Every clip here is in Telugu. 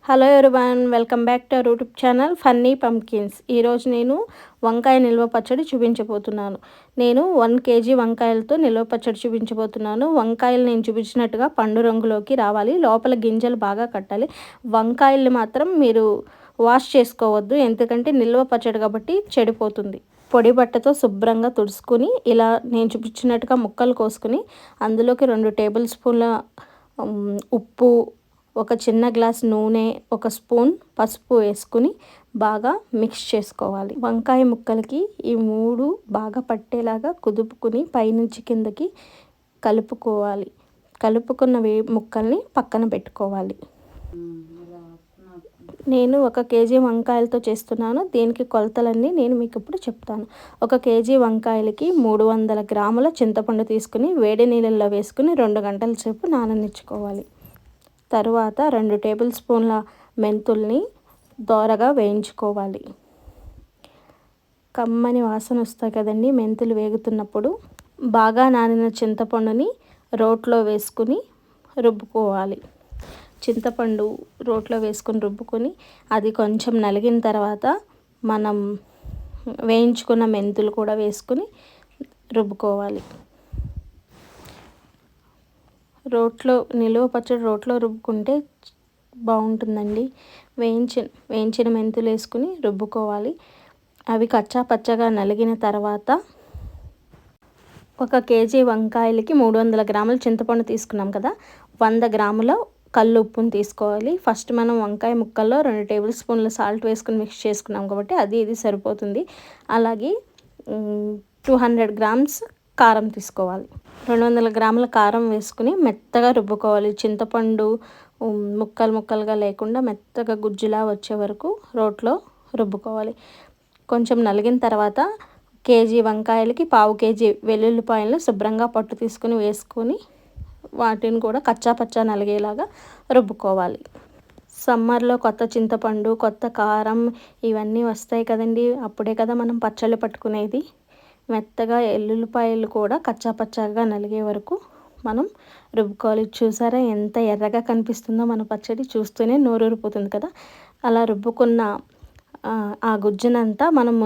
Hello everyone, welcome back to our YouTube channel funny pumpkins. ఈరోజు నేను వంకాయ నిల్వ పచ్చడి చూపించబోతున్నాను. నేను 1 kg వంకాయలతో నిల్వ పచ్చడి చూపించబోతున్నాను. వంకాయలు నేను చూపించినట్టుగా పండు రంగులోకి రావాలి, లోపల గింజలు బాగా కట్టాలి. వంకాయల్ని మాత్రం మీరు వాష్ చేసుకోవద్దు, ఎందుకంటే నిల్వ పచ్చడి కాబట్టి చెడిపోతుంది. పొడి బట్టతో శుభ్రంగా తుడుచుకుని ఇలా నేను చూపించినట్టుగా ముక్కలు కోసుకుని అందులోకి 2 టేబుల్ స్పూన్ల ఉప్పు, ఒక చిన్న గ్లాస్ నూనె, ఒక స్పూన్ పసుపు వేసుకుని బాగా మిక్స్ చేసుకోవాలి. వంకాయ ముక్కలకి ఈ 3 బాగా పట్టేలాగా కుదుపుకుని పైనుంచి కిందకి కలుపుకోవాలి. కలుపుకున్న ముక్కల్ని పక్కన పెట్టుకోవాలి. నేను 1 kg వంకాయలతో చేస్తున్నాను. దీనికి కొలతలన్నీ నేను మీకు ఇప్పుడు చెప్తాను. 1 kg వంకాయలకి 300 గ్రాముల చింతపండు తీసుకుని వేడి నీళ్ళల్లో వేసుకుని 2 గంటల సేపు నాననిచ్చుకోవాలి. తరువాత 2 టేబుల్ స్పూన్ల మెంతుల్ని దోరగా వేయించుకోవాలి. కమ్మని వాసన వస్తాయి కదండి మెంతులు వేగుతున్నప్పుడు. బాగా నానిన చింతపండుని రోట్లో వేసుకుని రుబ్బుకోవాలి. చింతపండు రోట్లో వేసుకుని రుబ్బుకొని అది కొంచెం నలిగిన తర్వాత మనం వేయించుకున్న మెంతులు కూడా వేసుకుని రుబ్బుకోవాలి. రోట్లో నిల్వ పచ్చడి రోట్లో రుబ్బుకుంటే బాగుంటుందండి. వేయించిన మెంతులు వేసుకుని రుబ్బుకోవాలి. అవి కచ్చా పచ్చగా నలిగిన తర్వాత 1 kg వంకాయలకి 300 గ్రాముల చింతపండు తీసుకున్నాం కదా, 100 గ్రాముల కల్లు ఉప్పుని తీసుకోవాలి. ఫస్ట్ మనం వంకాయ ముక్కల్లో 2 టేబుల్ స్పూన్ల సాల్ట్ వేసుకుని మిక్స్ చేసుకున్నాం కాబట్టి ఇది సరిపోతుంది. అలాగే 200 గ్రామ్స్ కారం తీసుకోవాలి. 200 గ్రాముల కారం వేసుకుని మెత్తగా రుబ్బుకోవాలి. చింతపండు ముక్కలుగా లేకుండా మెత్తగా గుజ్జులా వచ్చే వరకు రోట్లో రుబ్బుకోవాలి. కొంచెం నలిగిన తర్వాత కేజీ వంకాయలకి 1/2 kg వెల్లుల్లిపాయలు శుభ్రంగా పొట్టు తీసుకుని వేసుకొని వాటిని కూడా కచ్చా పచ్చా నలిగేలాగా రుబ్బుకోవాలి. సమ్మర్లో కొత్త చింతపండు, కొత్త కారం ఇవన్నీ వస్తాయి కదండి, అప్పుడే కదా మనం పచ్చళ్ళు పట్టుకునేది. మెత్తగా ఎల్లుల్లిపాయలు కూడా కచ్చా పచ్చాగా నలిగే వరకు మనం రుబ్బుకోవాలి. చూసారా ఎంత ఎర్రగా కనిపిస్తుందో మన పచ్చడి, చూస్తూనే నోరూరిపోతుంది కదా. అలా రుబ్బుకున్న ఆ గుజ్జునంతా మనం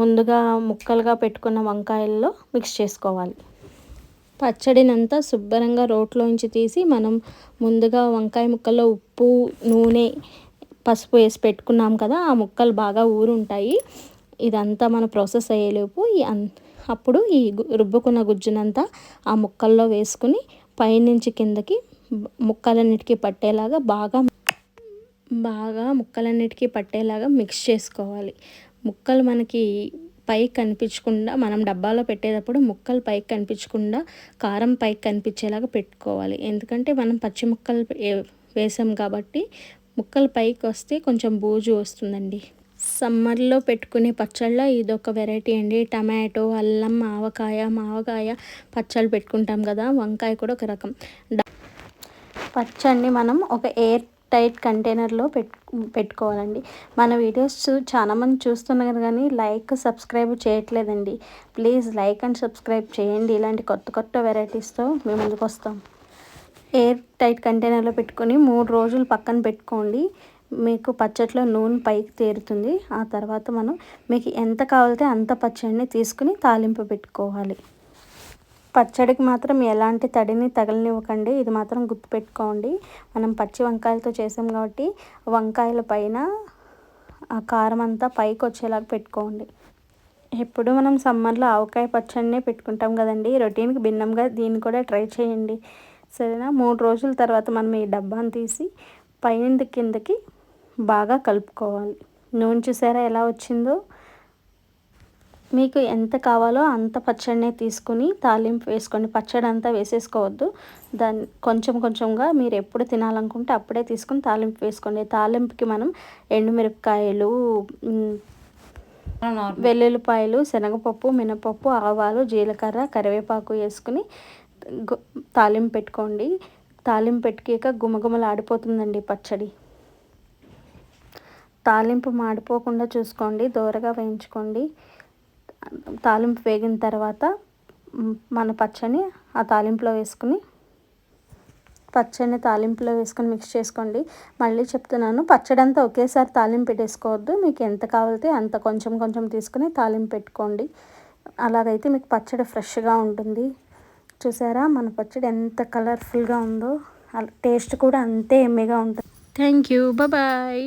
ముందుగా ముక్కలుగా పెట్టుకున్న వంకాయల్లో మిక్స్ చేసుకోవాలి. పచ్చడినంతా శుభ్రంగా రోట్లోంచి తీసి మనం ముందుగా వంకాయ ముక్కల్లో ఉప్పు, నూనె, పసుపు వేసి పెట్టుకున్నాం కదా, ఆ ముక్కలు బాగా ఊరుంటాయి. ఇదంతా మన ప్రాసెస్ అయ్యేలోపు అప్పుడు ఈ రుబ్బుకున్న గుజ్జునంతా ఆ ముక్కల్లో వేసుకుని పైనుంచి కిందకి ముక్కలన్నిటికీ పట్టేలాగా బాగా ముక్కలన్నిటికీ పట్టేలాగా మిక్స్ చేసుకోవాలి. ముక్కలు మనకి పైకి కనిపించకుండా, మనం డబ్బాలో పెట్టేటప్పుడు ముక్కలు పైకి కనిపించకుండా కారం పైకి కనిపించేలాగా పెట్టుకోవాలి. ఎందుకంటే మనం పచ్చి ముక్కలు వేసాం కాబట్టి ముక్కలు పైకి వస్తే కొంచెం బూజు వస్తుందండి. సమ్మర్లో పెట్టుకునే పచ్చళ్ళ ఇదొక వెరైటీ అండి. టమాటో, అల్లం, మావకాయ పచ్చళ్ళు పెట్టుకుంటాం కదా, వంకాయ కూడా ఒక రకం. పచ్చడిని మనం ఒక ఎయిర్ టైట్ కంటైనర్లో పెట్టుకోవాలండి. మన వీడియోస్ చాలామంది చూస్తున్నారు కానీ లైక్, సబ్స్క్రైబ్ చేయట్లేదండి. ప్లీజ్ లైక్ అండ్ సబ్స్క్రైబ్ చేయండి. ఇలాంటి కొత్త వెరైటీస్తో మేము ముందుకు వస్తాం. ఎయిర్ టైట్ కంటైనర్లో పెట్టుకొని 3 రోజులు పక్కన పెట్టుకోండి. మీకు పచ్చట్లో నూనె పైకి తేరుతుంది. ఆ తర్వాత మనం మీకు ఎంత కావాలితే అంత పచ్చడిని తీసుకుని తాలింపు పెట్టుకోవాలి. పచ్చడికి మాత్రం ఎలాంటి తడిని తగలనివ్వకండి, ఇది మాత్రం గుర్తుపెట్టుకోండి. మనం పచ్చి వంకాయలతో చేసాం కాబట్టి వంకాయల పైన ఆ కారం అంతా పైకి వచ్చేలాగా పెట్టుకోండి. ఎప్పుడు మనం సమ్మర్లో ఆవకాయ పచ్చడినే పెట్టుకుంటాం కదండి, రొటీన్కి భిన్నంగా దీన్ని కూడా ట్రై చేయండి, సరేనా. 3 రోజుల తర్వాత మనం ఈ డబ్బాని తీసి పైనుండి కిందకి బాగా కలుపుకోవాలి. నూనె చూసారా ఎలా వచ్చిందో. మీకు ఎంత కావాలో అంత పచ్చడినే తీసుకుని తాలింపు వేసుకోండి. పచ్చడి అంతా వేసేసుకోవద్దు, దాన్ని కొంచెంగా మీరు ఎప్పుడు తినాలనుకుంటే అప్పుడే తీసుకుని తాలింపు వేసుకోండి. తాలింపుకి మనం ఎండుమిరపకాయలు, వెల్లుల్లిపాయలు, శనగపప్పు, మినపప్పు, ఆవాలు, జీలకర్ర, కరివేపాకు వేసుకుని తాలింపు పెట్టుకోండి. తాలింపు పెట్టుకాక గుమగుమలు ఆడిపోతుందండి పచ్చడి. తాలింపు మాడిపోకుండా చూసుకోండి, దోరగా వేయించుకోండి. తాలింపు వేగిన తర్వాత మన పచ్చడిని ఆ తాలింపులో వేసుకుని పచ్చడిని తాలింపులో వేసుకొని మిక్స్ చేసుకోండి. మళ్ళీ చెప్తున్నాను, పచ్చడి అంతా ఒకేసారి తాలింపు పెట్టేసుకోవద్దు. మీకు ఎంత కావాలితే అంత కొంచెం కొంచెం తీసుకుని తాలింపు పెట్టుకోండి. అలాగైతే మీకు పచ్చడి ఫ్రెష్గా ఉంటుంది. చూసారా మన పచ్చడి ఎంత కలర్ఫుల్గా ఉందో, టేస్ట్ కూడా అంతే ఎమ్మెగా ఉంటుంది. Thank you, bye.